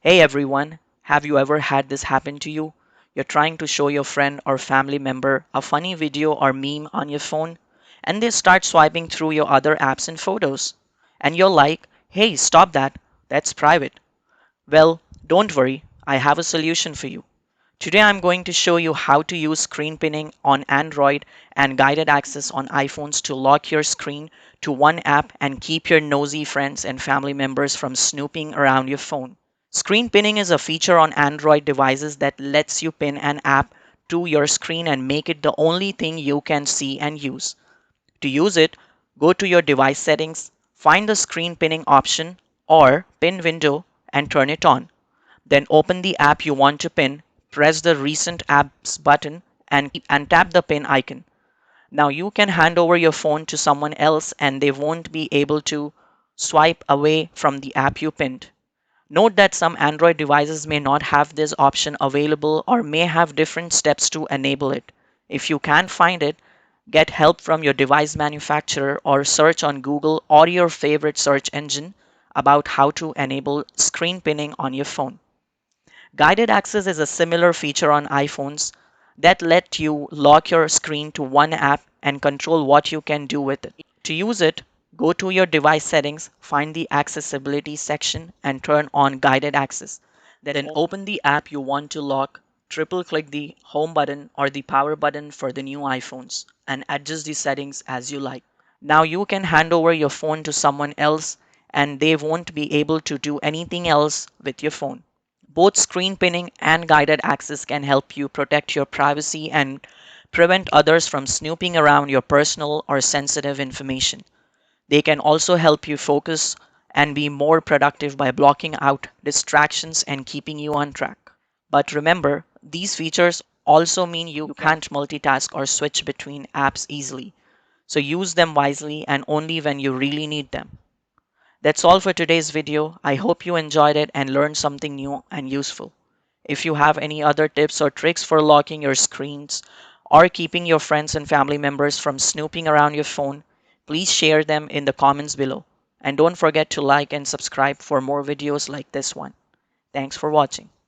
Hey everyone, have you ever had this happen to you? You're trying to show your friend or family member a funny video or meme on your phone, and they start swiping through your other apps and photos. And you're like, hey, stop that, that's private. Well, don't worry, I have a solution for you. Today I'm going to show you how to use screen pinning on Android and guided access on iPhones to lock your screen to one app and keep your nosy friends and family members from snooping around your phone. Screen pinning is a feature on Android devices that lets you pin an app to your screen and make it the only thing you can see and use. To use it, go to your device settings, find the screen pinning option or pin window and turn it on. Then open the app you want to pin, press the recent apps button and tap the pin icon. Now you can hand over your phone to someone else and they won't be able to swipe away from the app you pinned. Note that some Android devices may not have this option available or may have different steps to enable it. If you can't find it, get help from your device manufacturer or search on Google or your favorite search engine about how to enable screen pinning on your phone. Guided access is a similar feature on iPhones that let you lock your screen to one app and control what you can do with it. To use it, go to your device settings, find the accessibility section, and turn on guided access. Then open the app you want to lock, triple click the home button or the power button for the new iPhones, and adjust the settings as you like. Now you can hand over your phone to someone else and they won't be able to do anything else with your phone. Both screen pinning and guided access can help you protect your privacy and prevent others from snooping around your personal or sensitive information. They can also help you focus and be more productive by blocking out distractions and keeping you on track. But remember, these features also mean you can't multitask or switch between apps easily. So use them wisely and only when you really need them. That's all for today's video. I hope you enjoyed it and learned something new and useful. If you have any other tips or tricks for locking your screens or keeping your friends and family members from snooping around your phone, please share them in the comments below. And don't forget to like and subscribe for more videos like this one. Thanks for watching.